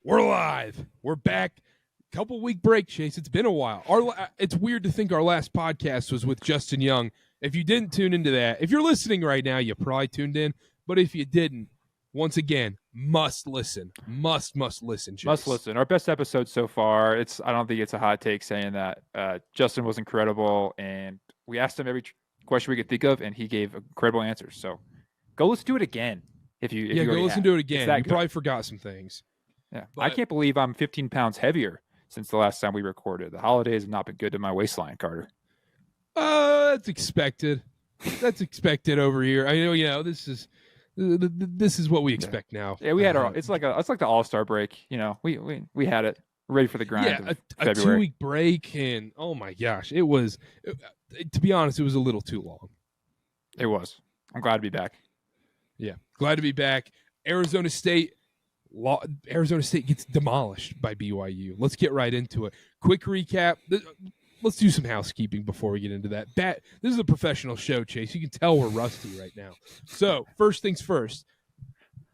We're live. We're back. Couple week break, Chase. It's been a while. It's weird to think our last podcast was with Justin Young. If you didn't tune into that, if you're listening right now, you probably tuned in. But if you didn't, once again, must listen. Must listen, Chase. Must listen. Our best episode so far. I don't think it's a hot take saying that. Justin was incredible, and we asked him every question we could think of, and he gave incredible answers. So go listen to it again. If you go listen to it again. You good. Probably forgot some things. Yeah, but I can't believe I'm 15 pounds heavier since the last time we recorded. The holidays have not been good to my waistline, Karter. That's expected. That's expected over here. I know, this is what we expect now. Yeah, we had it's like the All-Star break. We had it. We're ready for the grind. Yeah, a February. 2-week break, and oh my gosh, it was. To be honest, it was a little too long. It was. I'm glad to be back. Yeah, glad to be back. Arizona State gets demolished by BYU. Let's get right into it. Quick recap. Let's do some housekeeping before we get into that. This is a professional show, Chase. You can tell we're rusty right now. So, first things first.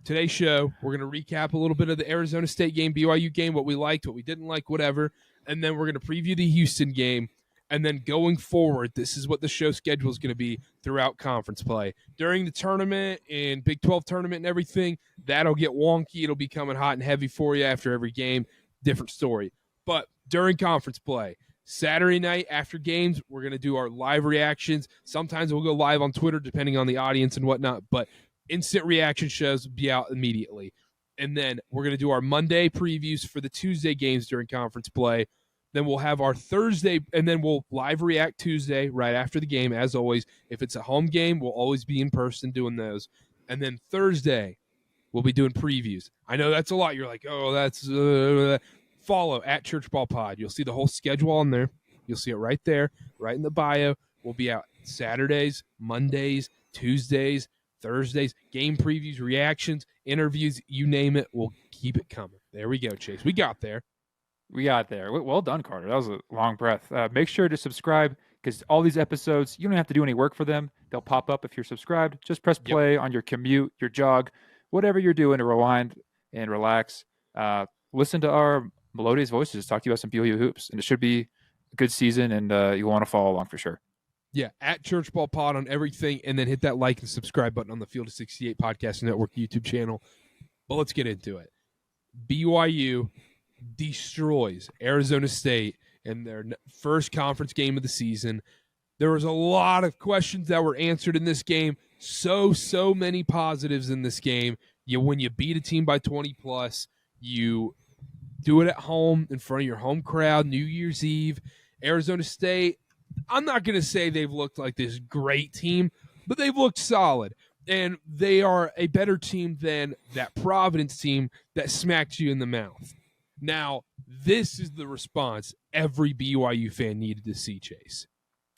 Today's show, we're going to recap a little bit of the Arizona State game, BYU game, what we liked, what we didn't like, whatever. And then we're going to preview the Houston game. And then going forward, this is what the show schedule is going to be throughout conference play. During the tournament and Big 12 tournament and everything, that'll get wonky. It'll be coming hot and heavy for you after every game. Different story. But during conference play, Saturday night after games, we're going to do our live reactions. Sometimes we'll go live on Twitter depending on the audience and whatnot. But instant reaction shows will be out immediately. And then we're going to do our Monday previews for the Tuesday games during conference play. Then we'll have our Thursday, and then we'll live react Tuesday right after the game, as always. If it's a home game, we'll always be in person doing those. And then Thursday, we'll be doing previews. I know that's a lot. You're like, oh, that's follow at Church Ball Pod. You'll see the whole schedule on there. You'll see it right there, right in the bio. We'll be out Saturdays, Mondays, Tuesdays, Thursdays, game previews, reactions, interviews, you name it. We'll keep it coming. There we go, Chase. We got there. We got there. Well done, Karter. That was a long breath. Make sure to subscribe because all these episodes, you don't have to do any work for them. They'll pop up if you're subscribed. Just press play on your commute, your jog, whatever you're doing to rewind and relax. Listen to our melodious voices. Talk to you about some BYU hoops. And it should be a good season, and you'll want to follow along for sure. Yeah, at Church Ball Pod on everything, and then hit that like and subscribe button on the Field of 68 Podcast Network YouTube channel. But let's get into it. BYU destroys Arizona State in their first conference game of the season. There was a lot of questions that were answered in this game. So many positives in this game. When you beat a team by 20+, you do it at home in front of your home crowd, New Year's Eve. Arizona State, I'm not going to say they've looked like this great team, but they've looked solid. And they are a better team than that Providence team that smacked you in the mouth. Now, this is the response every BYU fan needed to see, Chase.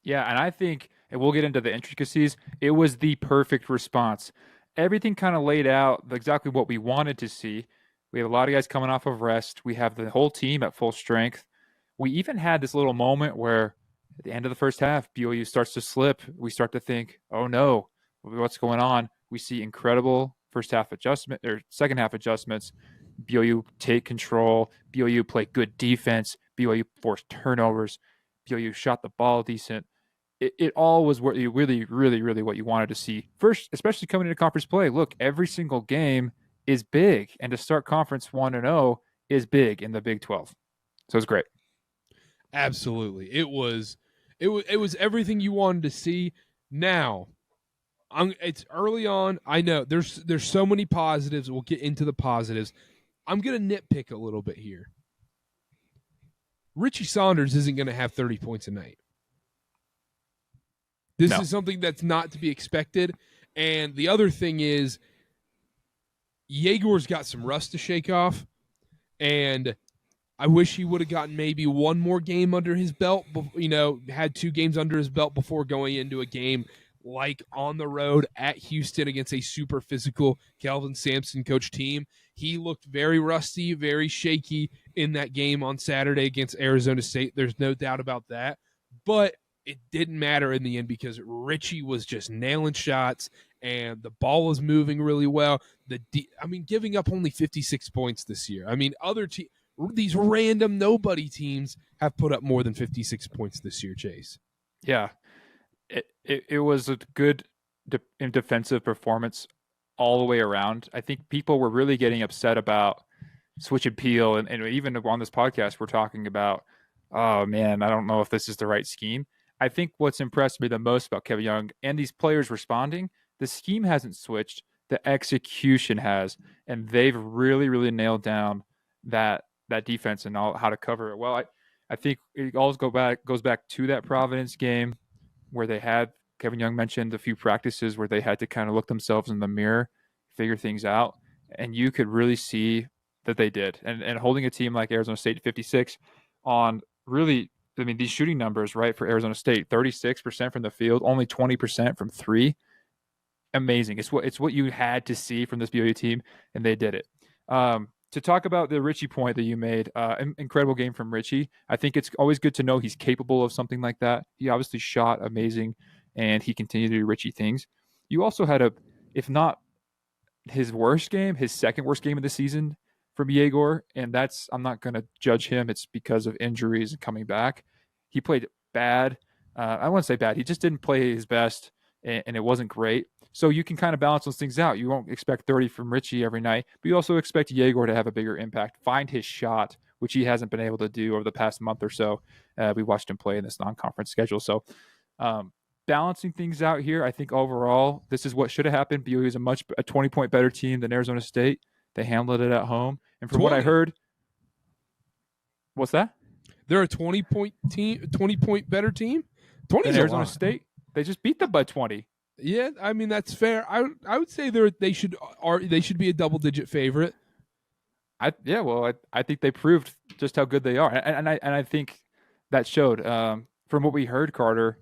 Yeah, and I think, and we'll get into the intricacies, it was the perfect response. Everything kind of laid out exactly what we wanted to see. We have a lot of guys coming off of rest. We have the whole team at full strength. We even had this little moment where at the end of the first half, BYU starts to slip. We start to think, oh no, what's going on? We see incredible second half adjustments. BYU take control. BYU play good defense. BYU forced turnovers. BYU shot the ball decent. It all was what you really what you wanted to see. First, especially coming into conference play. Look, every single game is big, and to start conference 1-0 is big in the Big 12. So it's great. Absolutely, it was everything you wanted to see. Now, it's early on. I know there's so many positives. We'll get into the positives. I'm going to nitpick a little bit here. Richie Saunders isn't going to have 30 points a night. This is something that's not to be expected. And the other thing is, Yegor's got some rust to shake off. And I wish he would have gotten maybe one more game under his belt. Had 2 games under his belt before going into a game like on the road at Houston against a super physical Kelvin Sampson coach team. He looked very rusty, very shaky in that game on Saturday against Arizona State. There's no doubt about that. But it didn't matter in the end because Richie was just nailing shots and the ball is moving really well. Giving up only 56 points this year. I mean, these random nobody teams have put up more than 56 points this year, Chase. Yeah, it was a good defensive performance all the way around. I think people were really getting upset about switch and peel, and even on this podcast, we're talking about, oh man, I don't know if this is the right scheme. I think what's impressed me the most about Kevin Young and these players responding, the scheme hasn't switched, the execution has, and they've really, really nailed down that defense and how to cover it. Well, I think it all goes back to that Providence game where they had, Kevin Young mentioned a few practices where they had to kind of look themselves in the mirror, figure things out, and you could really see that they did. And holding a team like Arizona State 56 on really, I mean, these shooting numbers, right, for Arizona State, 36% from the field, only 20% from three. Amazing. It's what you had to see from this BYU team, and they did it. To talk about the Richie point that you made, incredible game from Richie. I think it's always good to know he's capable of something like that. He obviously shot amazing, and he continued to do Richie things. You also had if not his worst game, his second worst game of the season from Yegor, and I'm not going to judge him. It's because of injuries and coming back. He played bad. I wouldn't say bad. He just didn't play his best, and it wasn't great. So you can kind of balance those things out. You won't expect 30 from Richie every night, but you also expect Yegor to have a bigger impact, find his shot, which he hasn't been able to do over the past month or so. We watched him play in this non-conference schedule. So balancing things out here, I think overall, this is what should have happened. BYU is a 20-point better team than Arizona State. They handled it at home. And from what I heard, what's that? They're a 20-point team, 20-point better team? 20 is Arizona State. They just beat them by 20. Yeah, I mean that's fair. I would say they should be a double-digit favorite. I think they proved just how good they are, and I think that showed. From what we heard, Karter,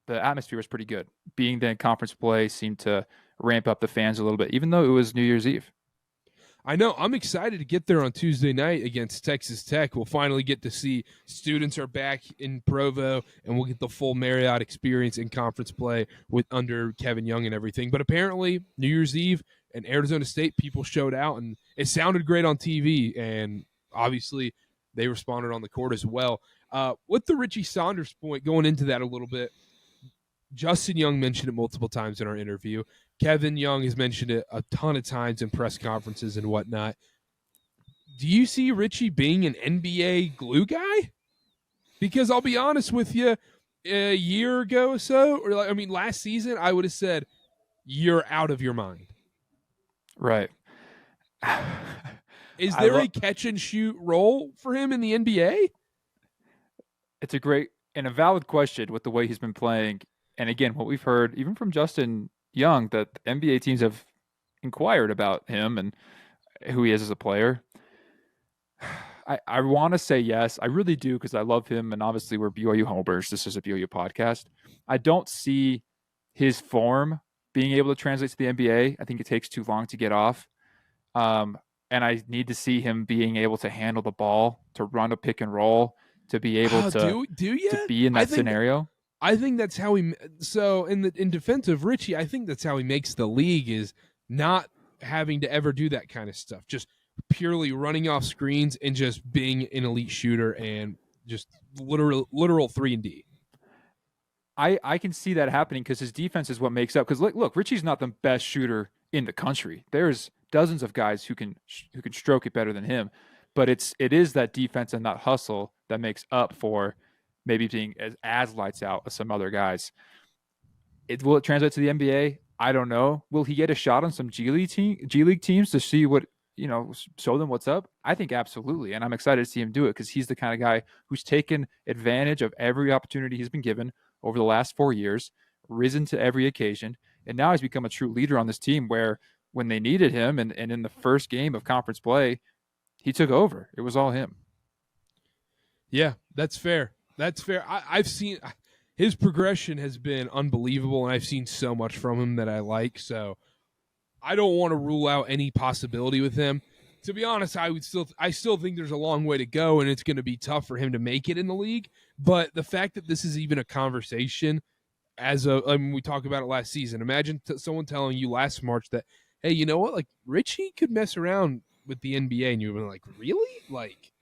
the atmosphere was pretty good. Being the conference play seemed to ramp up the fans a little bit, even though it was New Year's Eve. I know. I'm excited to get there on Tuesday night against Texas Tech. We'll finally get to see students are back in Provo, and we'll get the full Marriott experience in conference play under Kevin Young and everything. But apparently, New Year's Eve and Arizona State, people showed out, and it sounded great on TV, and obviously they responded on the court as well. With the Richie Saunders point, going into that a little bit, Justin Young mentioned it multiple times in our interview. Kevin Young has mentioned it a ton of times in press conferences and whatnot. Do you see Richie being an NBA glue guy? Because I'll be honest with you, a year ago or so, last season, I would have said, you're out of your mind. Right. Is there a catch-and-shoot role for him in the NBA? It's a great and a valid question with the way he's been playing. And again, what we've heard, even from Justin Young, that NBA teams have inquired about him and who he is as a player. I want to say yes. I really do, because I love him, and obviously we're BYU homers. This is a BYU podcast. I don't see his form being able to translate to the NBA. I think it takes too long to get off. And I need to see him being able to handle the ball, to run a pick and roll, to be able to be in that scenario. I think that's how he. So in defense of Richie, I think that's how he makes the league, is not having to ever do that kind of stuff. Just purely running off screens and just being an elite shooter and just literal 3-and-D. I can see that happening because his defense is what makes up. Because look, Richie's not the best shooter in the country. There's dozens of guys who can stroke it better than him, but it is that defense and that hustle that makes up for maybe being as lights out as some other guys. Will it translate to the NBA? I don't know. Will he get a shot on some G League teams to see what, show them what's up? I think absolutely. And I'm excited to see him do it, because he's the kind of guy who's taken advantage of every opportunity he's been given over the last 4 years, risen to every occasion. And now he's become a true leader on this team, where when they needed him and in the first game of conference play, he took over. It was all him. Yeah, that's fair. That's fair. I've seen his progression has been unbelievable, and I've seen so much from him that I like. So I don't want to rule out any possibility with him. To be honest, I still think there's a long way to go, and it's going to be tough for him to make it in the league. But the fact that this is even a conversation, we talked about it last season. Imagine someone telling you last March that, hey, you know what? Like Richie could mess around with the NBA, and you've been like, really? Like,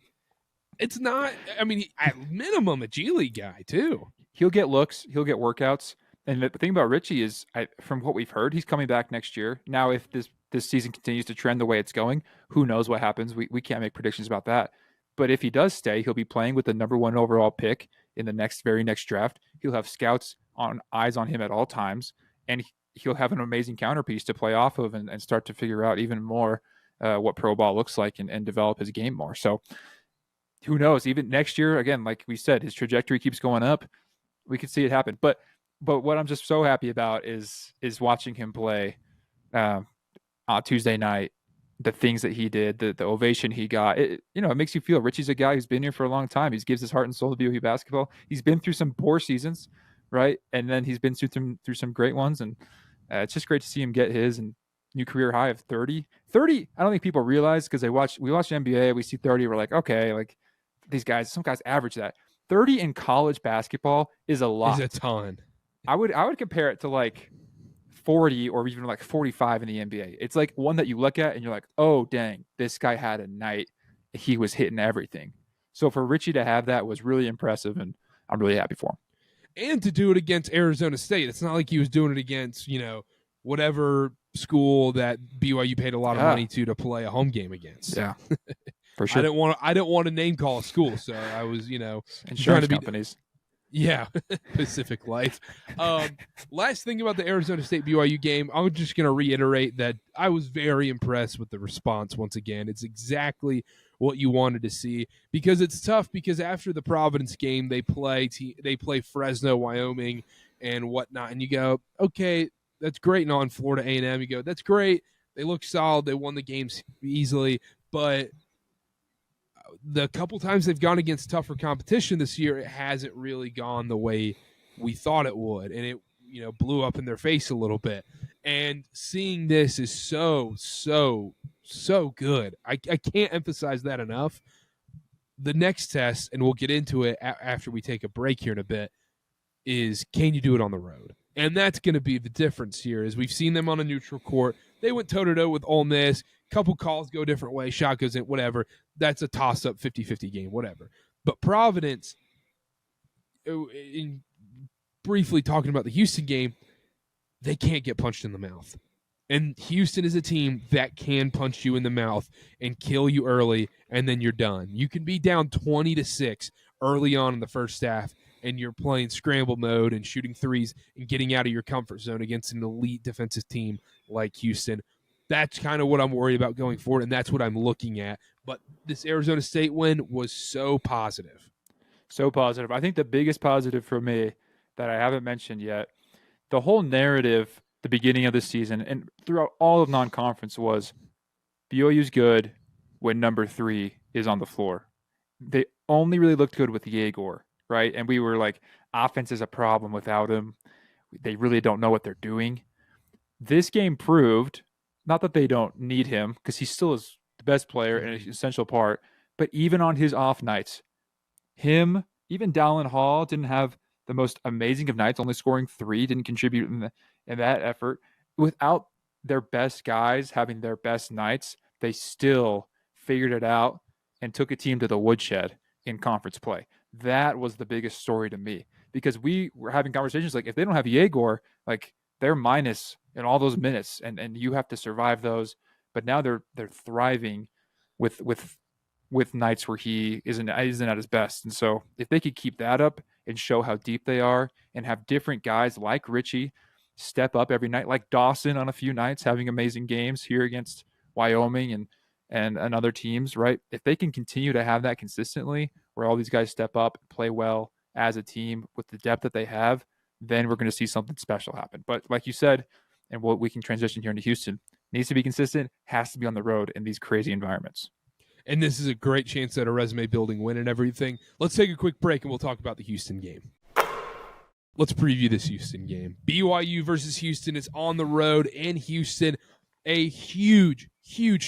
it's not. I mean, at minimum, a G League guy too. He'll get looks. He'll get workouts. And the thing about Richie is, from what we've heard, he's coming back next year. Now, if this season continues to trend the way it's going, who knows what happens? We can't make predictions about that. But if he does stay, he'll be playing with the number 1 overall pick in the very next draft. He'll have scouts eyes on him at all times, and he'll have an amazing counterpiece to play off of and start to figure out even more what pro ball looks like and develop his game more. So who knows? Even next year, again, like we said, his trajectory keeps going up. We could see it happen. But what I'm just so happy about is watching him play on Tuesday night. The things that he did, the ovation he got, it makes you feel Richie's a guy who's been here for a long time. He gives his heart and soul to BYU basketball. He's been through some poor seasons, right? And then he's been through some great ones. And it's just great to see him get his and new career high of 30. 30, I don't think people realize, because we watch NBA, we see 30, we're like, okay, like some guys average that. 30 in college basketball is a lot. Is a ton. I would compare it to like 40 or even like 45 in the NBA. It's like one that you look at and you're like, oh, dang, this guy had a night. He was hitting everything. So for Richie to have that was really impressive, and I'm really happy for him. And to do it against Arizona State. It's not like he was doing it against, whatever school that BYU paid a lot of money to play a home game against. Yeah, for sure. I didn't want to name call a school, so I was, insurance companies. Yeah, Pacific Life. Last thing about the Arizona State BYU game, I'm just going to reiterate that I was very impressed with the response once again. It's exactly what you wanted to see, because it's tough, because after the Providence game, they play Fresno, Wyoming, and whatnot, and you go, okay, that's great. And on Florida A&M, you go, that's great. They look solid. They won the games easily, but the couple times they've gone against tougher competition this year, it hasn't really gone the way we thought it would, and it blew up in their face a little bit. And seeing this is so good. I can't emphasize that enough. The next test, and we'll get into it after we take a break here in a bit, is can you do it on the road? And that's going to be the difference here, is we've seen them on a neutral court. They went toe-to-toe with Ole Miss. Couple calls go different way, shot goes in, whatever. That's a toss-up 50-50 game, whatever. But Providence, in briefly talking about the Houston game, they can't get punched in the mouth. And Houston is a team that can punch you in the mouth and kill you early, and then you're done. You can be down 20-6 early on in the first half, and you're playing scramble mode and shooting threes and getting out of your comfort zone against an elite defensive team like Houston. That's kind of what I'm worried about going forward, and that's what I'm looking at. But this Arizona State win was so positive. So positive. I think the biggest positive for me that I haven't mentioned yet, the whole narrative, the beginning of the season, and throughout all of non-conference, was BYU's good when number 3 is on the floor. They only really looked good with Yegor, right? And we were like, offense is a problem without him. They really don't know what they're doing. This game proved, not that they don't need him, because he still is the best player and an essential part, but even on his off nights, even Dallin Hall didn't have the most amazing of nights, only scoring 3, didn't contribute in that effort. Without their best guys having their best nights, they still figured it out and took a team to the woodshed in conference play. That was the biggest story to me, because we were having conversations like, if they don't have Yegor, like, they're minus in all those minutes, and you have to survive those. But now they're thriving with nights where he isn't at his best. And so if they could keep that up and show how deep they are, and have different guys like Richie step up every night, like Dawson on a few nights having amazing games here against Wyoming and other teams, right? If they can continue to have that consistently, where all these guys step up and play well as a team with the depth that they have, then we're going to see something special happen. But like you said, and what we can transition here into Houston, needs to be consistent, has to be on the road in these crazy environments. And this is a great chance at a resume building win and everything. Let's take a quick break and we'll talk about the Houston game. Let's preview this Houston game. BYU versus Houston is on the road in Houston. A huge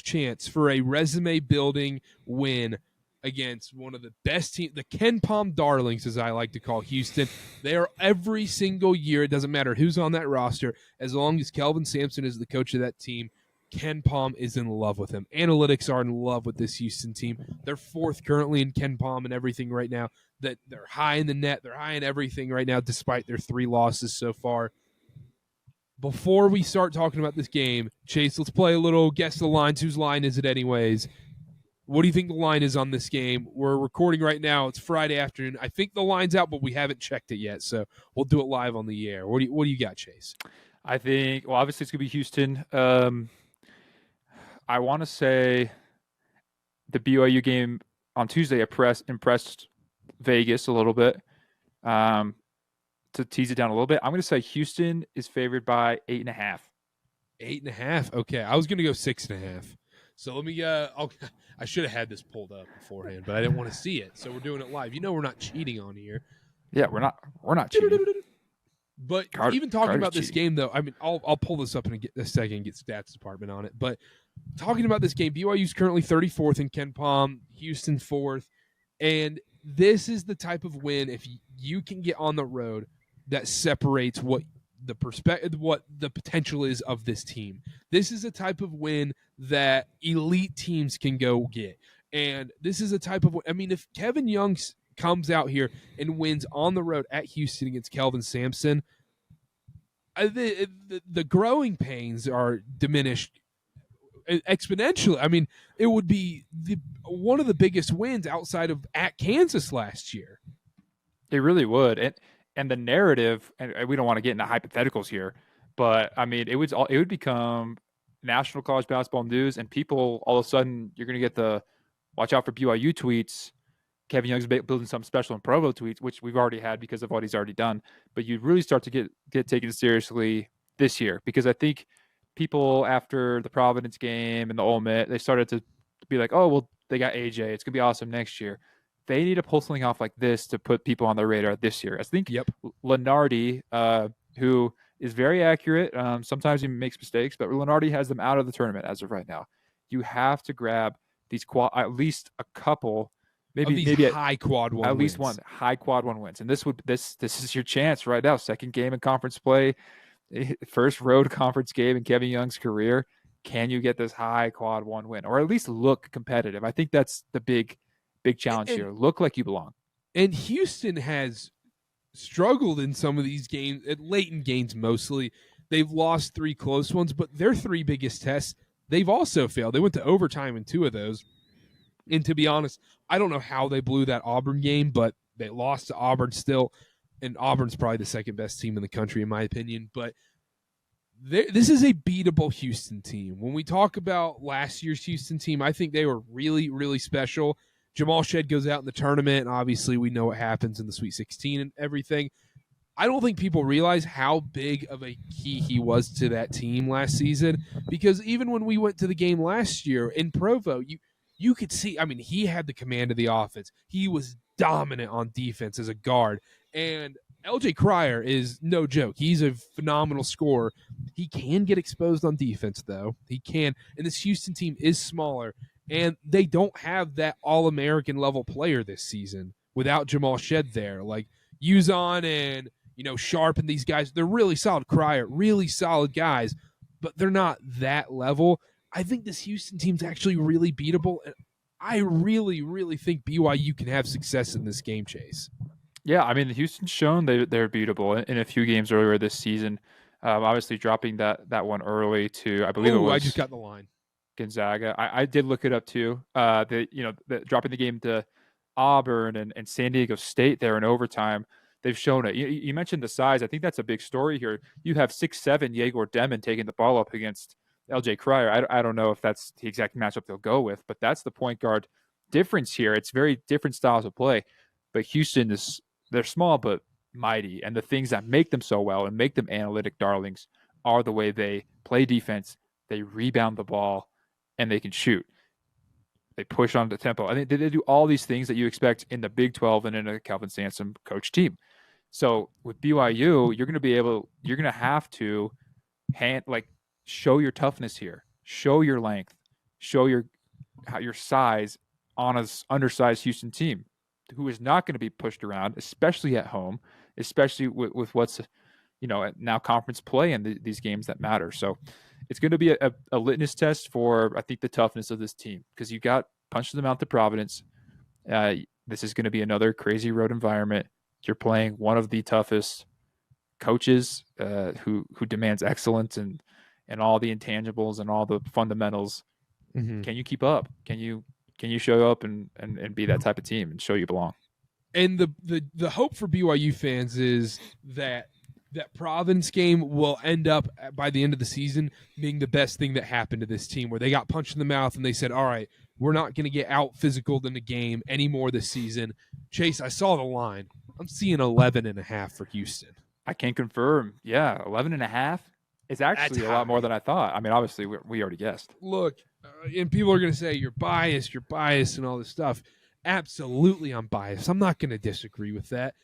chance for a resume building win against one of the best teams, the Ken Palm Darlings, as I like to call Houston. They are every single year. It doesn't matter who's on that roster. As long as Kelvin Sampson is the coach of that team, Ken Palm is in love with him. Analytics are in love with this Houston team. They're fourth currently in Ken Palm and everything right now. That they're high in the net. They're high in everything right now, despite their 3 losses so far. Before we start talking about this game, Chase, let's play a little guess the lines. Whose line is it anyways? What do you think the line is on this game? We're recording right now. It's Friday afternoon. I think the line's out, but we haven't checked it yet, so we'll do it live on the air. What do you got, Chase? I think, well, obviously it's going to be Houston. I want to say the BYU game on Tuesday impressed Vegas a little bit. To tease it down a little bit, I'm going to say Houston is favored by 8.5. 8.5. Okay, I was going to go 6.5. So let me. I should have had this pulled up beforehand, but I didn't want to see it. So we're doing it live. You know, we're not cheating on here. Yeah, we're not cheating. But even talking about this game, though, I mean, I'll pull this up in a second and get stats department on it. But talking about this game, BYU's currently 34th in Ken Palm, Houston 4th, and this is the type of win if you can get on the road that separates what the potential is of this team. This is a type of win that elite teams can go get. And this is a type of, I mean, if Kevin Young comes out here and wins on the road at Houston against Kelvin Sampson, the growing pains are diminished exponentially. I mean, it would be one of the biggest wins outside of at Kansas last year. It really would. And the narrative, and we don't want to get into hypotheticals here, but I mean, it would become national college basketball news, and people all of a sudden you're going to get the watch out for BYU tweets. Kevin Young's building some special in Provo tweets, which we've already had because of what he's already done. But you'd really start to get taken seriously this year, because I think people after the Providence game and the Ole Miss, they started to be like, oh, well, they got AJ. It's going to be awesome next year. They need to pull something off like this to put people on their radar this year. I think Lenardi, who is very accurate, sometimes he makes mistakes, but Lenardi has them out of the tournament as of right now. You have to grab these at least a couple, maybe high quad one, at least one high quad one wins, and this is your chance right now. Second game in conference play, first road conference game in Kevin Young's career. Can you get this high quad one win, or at least look competitive? I think that's the big challenge here. Look like you belong. And Houston has struggled in some of these games, late in games mostly. They've lost 3 close ones, but their 3 biggest tests, they've also failed. They went to overtime in 2 of those. And to be honest, I don't know how they blew that Auburn game, but they lost to Auburn still. And Auburn's probably the second best team in the country, in my opinion. But this is a beatable Houston team. When we talk about last year's Houston team, I think they were really, really special. Jamal Shed goes out in the tournament, and obviously we know what happens in the Sweet 16 and everything. I don't think people realize how big of a key he was to that team last season, because even when we went to the game last year in Provo, you could see, I mean, he had the command of the offense. He was dominant on defense as a guard. And LJ Cryer is no joke. He's a phenomenal scorer. He can get exposed on defense, though. He can. And this Houston team is smaller. And they don't have that All-American level player this season without Jamal Shed there. Like Uzon and, Sharp and these guys, they're really solid. Cryer, really solid guys, but they're not that level. I think this Houston team's actually really beatable. And I really, really think BYU can have success in this game, Chase. Yeah, I mean, Houston's shown they're beatable in a few games earlier this season. Obviously dropping that one early to, I believe it was. I just got the line. Gonzaga. I did look it up too. Dropping the game to Auburn and San Diego State there in overtime. They've shown it. You mentioned the size. I think that's a big story here. You have 6'7" Yegor Demon taking the ball up against LJ Cryer. I don't know if that's the exact matchup they'll go with, but that's the point guard difference here. It's very different styles of play. But Houston they're small but mighty, and the things that make them so well and make them analytic darlings are the way they play defense, they rebound the ball, and they can shoot. They push on the tempo. I think they do all these things that you expect in the Big 12 and in a Kelvin Sampson coach team. So with BYU, you're going to have to show your toughness here, show your length, show your size on an undersized Houston team who is not going to be pushed around, especially at home, especially with what's, now conference play and these games that matter. So it's going to be a litmus test for, I think, the toughness of this team, because you got punched in the mouth to Providence. This is going to be another crazy road environment. You're playing one of the toughest coaches who demands excellence and all the intangibles and all the fundamentals. Mm-hmm. Can you keep up? Can you show up and be that type of team and show you belong? And the hope for BYU fans is that Providence game will end up by the end of the season being the best thing that happened to this team, where they got punched in the mouth and they said, all right, we're not going to get out physicaled in the game anymore this season. Chase, I saw the line. I'm seeing 11.5 for Houston. I can confirm. Yeah, 11.5 is actually a lot more than I thought. I mean, obviously, we already guessed. Look, and people are going to say, you're biased, and all this stuff. Absolutely, I'm biased. I'm not going to disagree with that.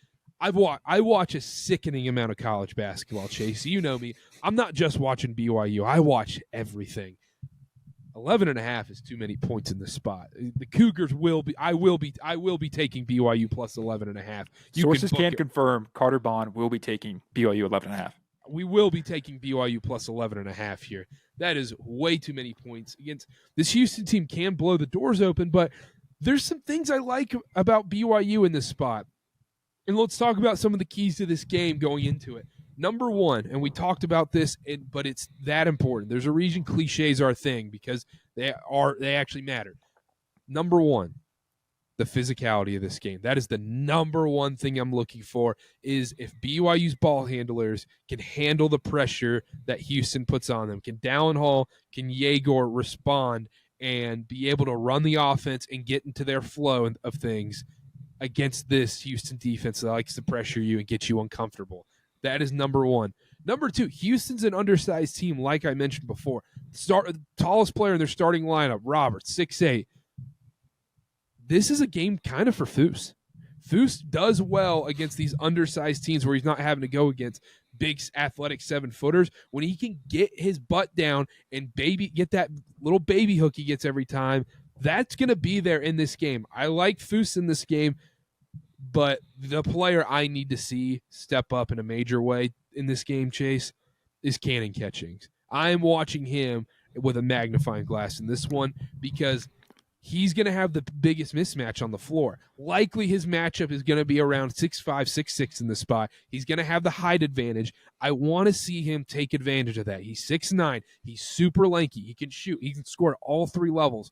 I watch a sickening amount of college basketball, Chase. You know me. I'm not just watching BYU. I watch everything. 11.5 is too many points in this spot. The Cougars will be. I will be taking BYU plus 11.5. Sources can confirm Carter Bond will be taking BYU 11.5. We will be taking BYU plus 11.5 here. That is way too many points against this Houston team. Can blow the doors open, but there's some things I like about BYU in this spot. And let's talk about some of the keys to this game going into it. Number one, and we talked about this, but it's that important. There's a reason cliches are a thing, because they actually matter. Number one, the physicality of this game. That is the number one thing I'm looking for, is if BYU's ball handlers can handle the pressure that Houston puts on them. Can Dallin Hall, can Yegor respond and be able to run the offense and get into their flow of things against this Houston defense that likes to pressure you and get you uncomfortable. That is number one. Number two, Houston's an undersized team, like I mentioned before. Tallest player in their starting lineup, Roberts, 6'8". This is a game kind of for Foose. Foose does well against these undersized teams where he's not having to go against big, athletic 7-footers. When he can get his butt down and get that little baby hook he gets every time, that's going to be there in this game. I like Foose in this game, but the player I need to see step up in a major way in this game, Chase, is Cannon Catchings. I'm watching him with a magnifying glass in this one, because he's going to have the biggest mismatch on the floor. Likely his matchup is going to be around 6'5", 6'6" in the spot. He's going to have the height advantage. I want to see him take advantage of that. He's 6'9". He's super lanky. He can shoot. He can score at all three levels.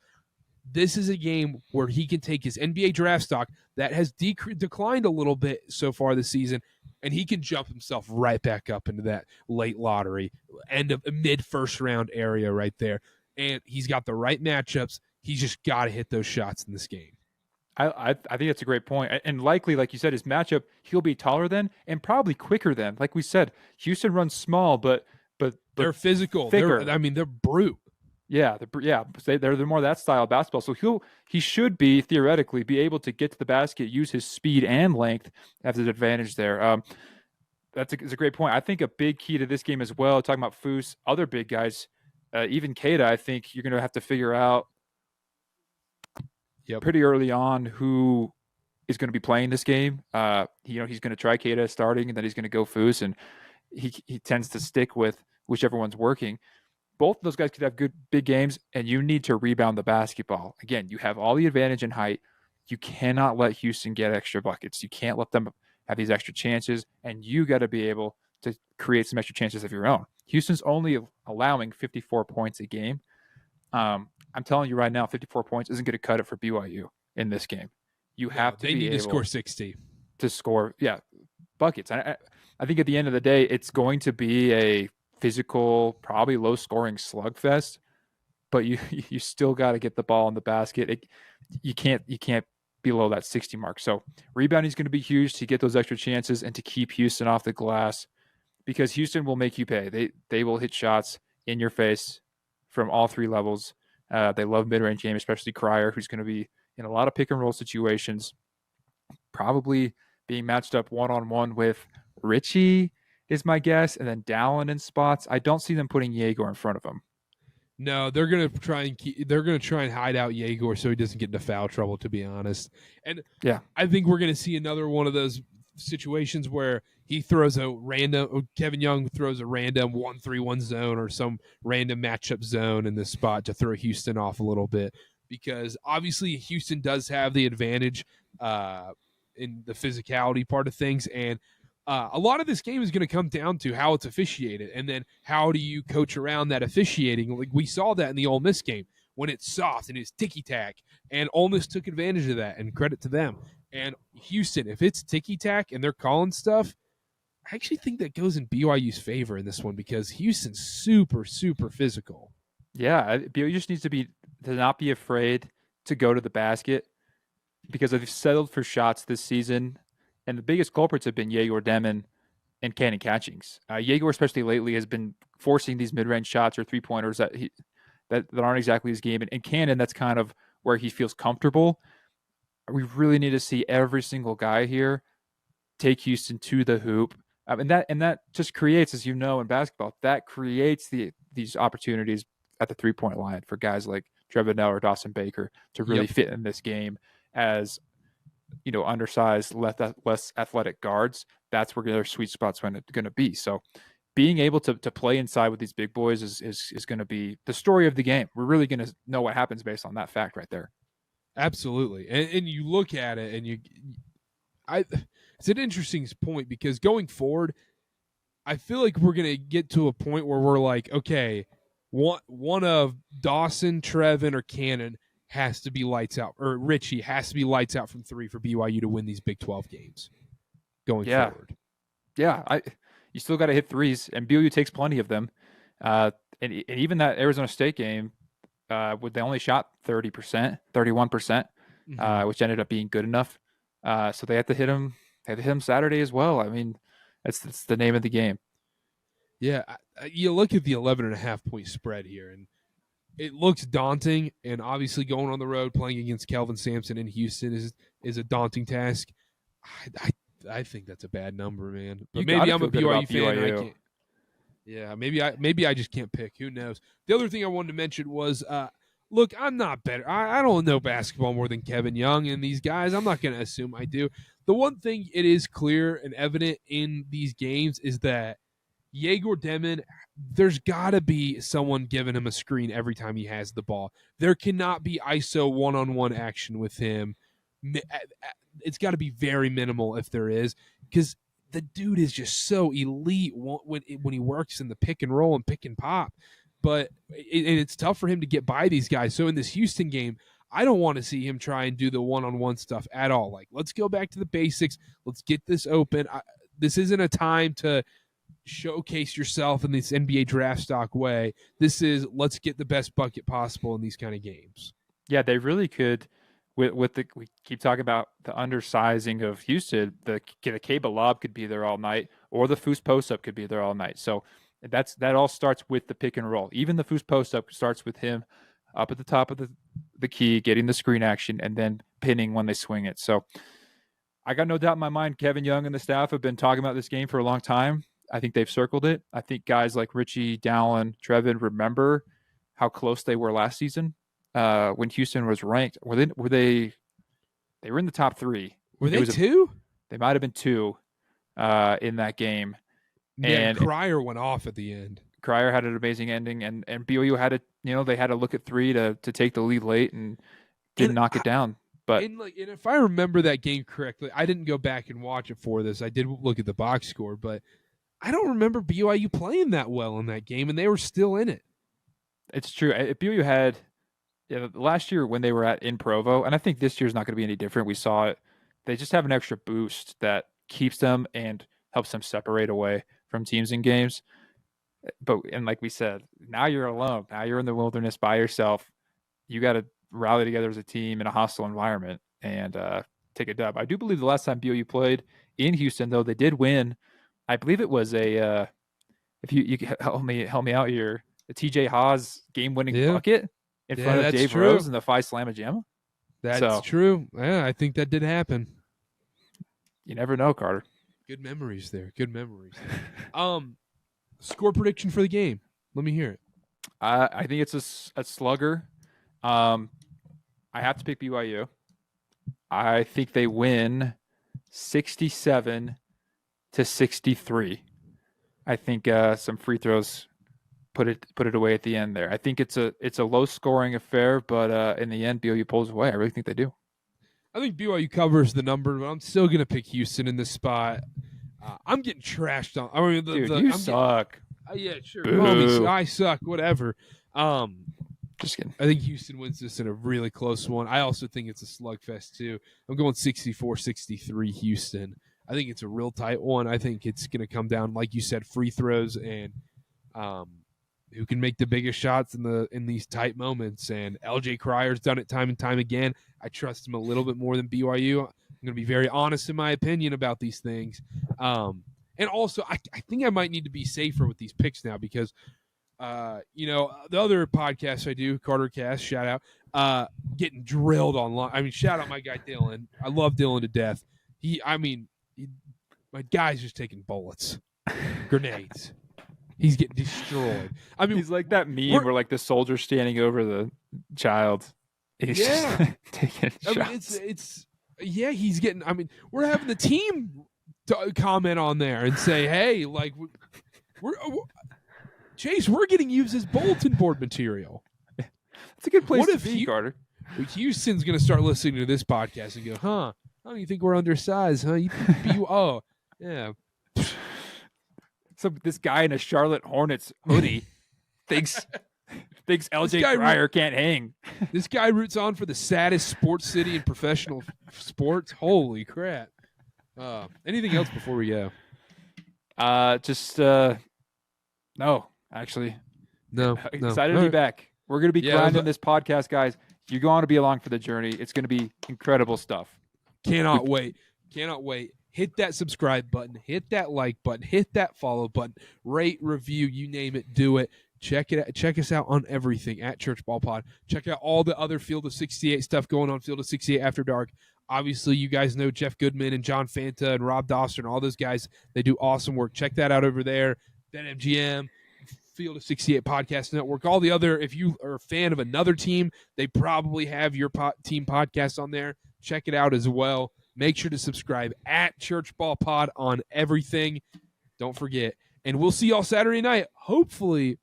This is a game where he can take his NBA draft stock that has declined a little bit so far this season, and he can jump himself right back up into that late lottery, end of mid-first round area right there. And he's got the right matchups. He's just got to hit those shots in this game. I think that's a great point. And likely, like you said, his matchup, he'll be taller than and probably quicker than. Like we said, Houston runs small, but they're physical. Thicker. They're brute. Yeah, they're more that style of basketball. So he should be theoretically be able to get to the basket, use his speed and length, have his advantage there. That's a great point. I think a big key to this game as well, talking about Foose, other big guys, even Keita, I think you're going to have to figure out pretty early on who is going to be playing this game. He's going to try Keita starting, and then he's going to go Foose, and he tends to stick with whichever one's working. Both of those guys could have good big games, and you need to rebound the basketball. Again, you have all the advantage in height. You cannot let Houston get extra buckets. You can't let them have these extra chances, and you got to be able to create some extra chances of your own. Houston's only allowing 54 points a game. I'm telling you right now, 54 points isn't going to cut it for BYU in this game. You have to be able to score 60. To score, buckets. I think at the end of the day, it's going to be a physical, probably low-scoring slugfest, but you still got to get the ball in the basket. You can't below that 60 mark. So rebounding is going to be huge to get those extra chances and to keep Houston off the glass, because Houston will make you pay. They will hit shots in your face from all three levels. They love mid-range game, especially Cryer, who's going to be in a lot of pick-and-roll situations, probably being matched up one-on-one with Richie is my guess, and then Dallin in spots. I don't see them putting Yegor in front of him. No, they're gonna try and hide out Yegor so he doesn't get into foul trouble. To be honest, and Yeah. I think we're gonna see another one of those situations where he throws Kevin Young throws a random 1-3-1 zone or some random matchup zone in this spot to throw Houston off a little bit, because obviously Houston does have the advantage in the physicality part of things, and a lot of this game is going to come down to how it's officiated, and then how do you coach around that officiating. Like we saw that in the Ole Miss game when it's soft and it's ticky-tack, and Ole Miss took advantage of that, and credit to them. And Houston, if it's ticky-tack and they're calling stuff, I actually think that goes in BYU's favor in this one, because Houston's super, super physical. Yeah, BYU just needs to not be afraid to go to the basket, because they've settled for shots this season, and the biggest culprits have been Yegor Demon and Cannon Catchings. Yegor, especially lately, has been forcing these mid-range shots or three-pointers that aren't exactly his game. And Cannon, that's kind of where he feels comfortable. We really need to see every single guy here take Houston to the hoop. And that just creates, as you know, in basketball, that creates these opportunities at the three-point line for guys like Trevor Nell or Dawson Baker to really fit in this game as, undersized, less athletic guards. That's where their sweet spot's going to be. So being able to play inside with these big boys is going to be the story of the game. We're really going to know what happens based on that fact right there. Absolutely. And you look at it, and it's an interesting point, because going forward, I feel like we're going to get to a point where we're like, okay, one of Dawson, Trevin, or Cannon has to be lights out, or Richie has to be lights out from three for BYU to win these Big 12 games going forward. Yeah, you still got to hit threes, and BYU takes plenty of them. And even that Arizona State game, they only shot 31%, which ended up being good enough. So they had to hit him. They had to hit him Saturday as well. I mean, that's the name of the game. Yeah, you look at the 11.5-point spread here, and it looks daunting. And obviously, going on the road playing against Kelvin Sampson in Houston is a daunting task. I think that's a bad number, man. But maybe I'm a BYU fan. And I can't. Yeah, maybe I just can't pick. Who knows? The other thing I wanted to mention was, look, I'm not better. I don't know basketball more than Kevin Young and these guys. I'm not going to assume I do. The one thing it is clear and evident in these games is that Yegor Demon, there's got to be someone giving him a screen every time he has the ball. There cannot be ISO one-on-one action with him. It's got to be very minimal if there is, because the dude is just so elite when he works in the pick and roll and pick and pop. But it's tough for him to get by these guys. So in this Houston game, I don't want to see him try and do the one-on-one stuff at all. Like, let's go back to the basics. Let's get this open. This isn't a time to showcase yourself in this NBA draft stock way. This is, let's get the best bucket possible in these kind of games. Yeah, they really could. We keep talking about the undersizing of Houston. The Kaba lob could be there all night, or the Foos post up could be there all night. So that all starts with the pick and roll. Even the Foos post up starts with him up at the top of the key, getting the screen action, and then pinning when they swing it. So I got no doubt in my mind Kevin Young and the staff have been talking about this game for a long time. I think they've circled it. I think guys like Richie, Dallin, Trevin remember how close they were last season when Houston was ranked. Were they were in the top three. Were they two? They might have been two in that game. Yeah, and Cryer went off at the end. Cryer had an amazing ending, and BYU had they had to look at three to take the lead late and didn't knock it down. But and if I remember that game correctly, I didn't go back and watch it for this. I did look at the box score, but I don't remember BYU playing that well in that game, and they were still in it. It's true. BYU had last year when they were in Provo, and I think this year's not going to be any different. We saw it. They just have an extra boost that keeps them and helps them separate away from teams in games. And like we said, now you're alone. Now you're in the wilderness by yourself. You got to rally together as a team in a hostile environment and take a dub. I do believe the last time BYU played in Houston, though, they did win. I believe it was if you help me out here, a TJ Haas game-winning bucket in front of Dave Rose in the Phi Slamma Jam. That's true. Yeah, I think that did happen. You never know, Karter. Good memories there. Good memories. Score prediction for the game. Let me hear it. I think it's a slugger. I have to pick BYU. I think they win 67-63. I think some free throws put it away at the end there. I think it's a low scoring affair, but in the end, BYU pulls away. I really think they do. I think BYU covers the number, but I'm still going to pick Houston in this spot. I'm getting trashed on. I mean, Dude, you suck. Yeah, sure. Boo. Homies, I suck. Whatever. Just kidding. I think Houston wins this in a really close one. I also think it's a slugfest too. I'm going 64-63 Houston. I think it's a real tight one. I think it's going to come down, like you said, free throws and who can make the biggest shots in these tight moments. And LJ Cryer's done it time and time again. I trust him a little bit more than BYU. I'm going to be very honest in my opinion about these things. And also, I think I might need to be safer with these picks now because, the other podcast I do, Karter Cast, shout out, getting drilled online. I mean, shout out my guy Dylan. I love Dylan to death. My guy's just taking bullets, grenades. He's getting destroyed. I mean, he's like that meme where like the soldier standing over the child. He's just taking shots. He's getting. I mean, we're having the team comment on there and say, "Hey, like, we're Chase, we're getting used as bulletin board material." That's a good place to be, Karter. Houston's going to start listening to this podcast and go, "Huh? Oh, you think we're undersized, huh? Oh, yeah." So this guy in a Charlotte Hornets hoodie thinks LJ Cryer can't hang. This guy roots on for the saddest sports city in professional sports. Holy crap! Anything else before we go? No, actually, no. Excited to be back. We're gonna be grinding this podcast, guys. You're going to be along for the journey. It's gonna be incredible stuff. Cannot wait. Hit that subscribe button, hit that like button, hit that follow button, rate, review, you name it, do it. Check it out. Check us out on everything at Church Ball Pod. Check out all the other Field of 68 stuff going on Field of 68 After Dark. Obviously, you guys know Jeff Goodman and John Fanta and Rob Doster and all those guys. They do awesome work. Check that out over there. BetMGM, Field of 68 Podcast Network. All the other, if you are a fan of another team, they probably have your team podcast on there. Check it out as well. Make sure to subscribe at Church Ball Pod on everything. Don't forget. And we'll see y'all Saturday night. Hopefully.